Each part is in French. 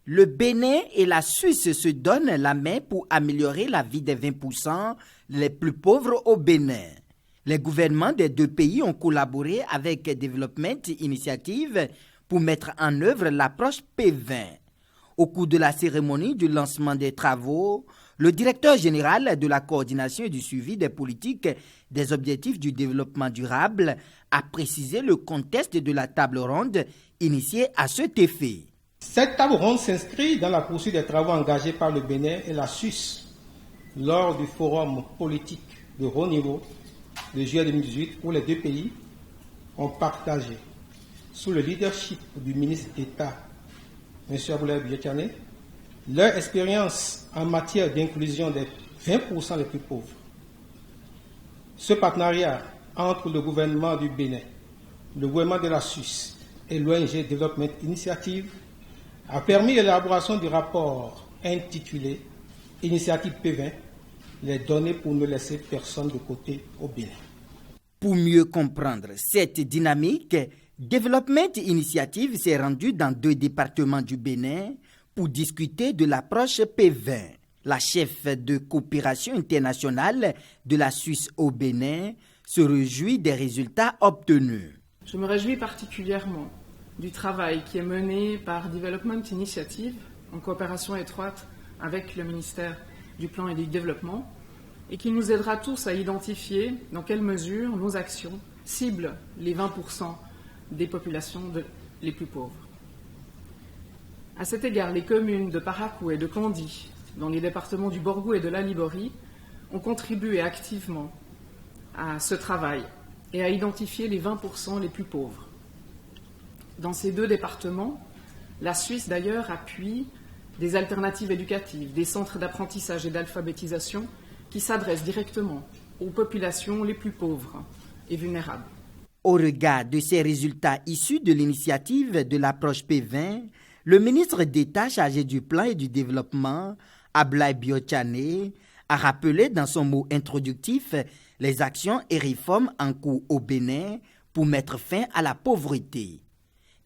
Le Bénin et la Suisse se donnent la main pour améliorer la vie des 20% les plus pauvres au Bénin. Les gouvernements des deux pays ont collaboré avec Development Initiative pour mettre en œuvre l'approche P20. Au cours de la cérémonie du lancement des travaux, le directeur général de la coordination et du suivi des politiques des objectifs du développement durable a précisé le contexte de la table ronde initiée à cet effet. Cette table ronde s'inscrit dans la poursuite des travaux engagés par le Bénin et la Suisse lors du forum politique de haut niveau de juillet 2018 où les deux pays ont partagé, sous le leadership du ministre d'État, M. Aboulaye Biotchane, leur expérience en matière d'inclusion des 20% les plus pauvres. Ce partenariat entre le gouvernement du Bénin, le gouvernement de la Suisse et l'ONG Development Initiative a permis l'élaboration du rapport intitulé « Initiative P20 », les données pour ne laisser personne de côté au Bénin. Pour mieux comprendre cette dynamique, Development Initiative s'est rendu dans 2 départements du Bénin pour discuter de l'approche P20. La chef de coopération internationale de la Suisse au Bénin se réjouit des résultats obtenus. Je me réjouis particulièrement du travail qui est mené par Development Initiative en coopération étroite avec le ministère du Plan et du Développement et qui nous aidera tous à identifier dans quelle mesure nos actions ciblent les 20% des populations les plus pauvres. À cet égard, les communes de Parakou et de Kandy, dans les départements du Borgou et de la Liborie, ont contribué activement à ce travail et à identifier les 20% les plus pauvres. Dans ces 2 départements, la Suisse d'ailleurs appuie des alternatives éducatives, des centres d'apprentissage et d'alphabétisation qui s'adressent directement aux populations les plus pauvres et vulnérables. Au regard de ces résultats issus de l'initiative de l'approche P20, le ministre d'État chargé du plan et du développement, Aboulaye Biotchane, a rappelé dans son mot introductif les actions et réformes en cours au Bénin pour mettre fin à la pauvreté.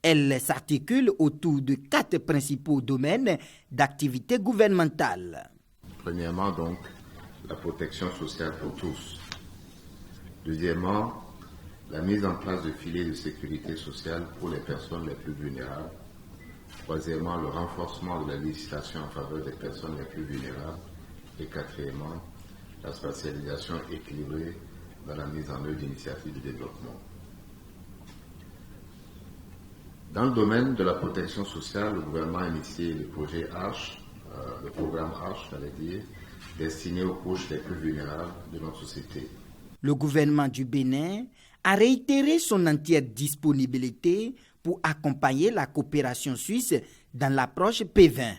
Elle s'articule autour de 4 principaux domaines d'activité gouvernementale. Premièrement, donc, la protection sociale pour tous. Deuxièmement, la mise en place de filets de sécurité sociale pour les personnes les plus vulnérables. Troisièmement, le renforcement de la législation en faveur des personnes les plus vulnérables. Et quatrièmement, la spatialisation équilibrée dans la mise en œuvre d'initiatives de développement. Dans le domaine de la protection sociale, le gouvernement a initié le projet ARCH, le programme ARCH, destiné aux couches les plus vulnérables de notre société. Le gouvernement du Bénin a réitéré son entière disponibilité pour accompagner la coopération suisse dans l'approche P20.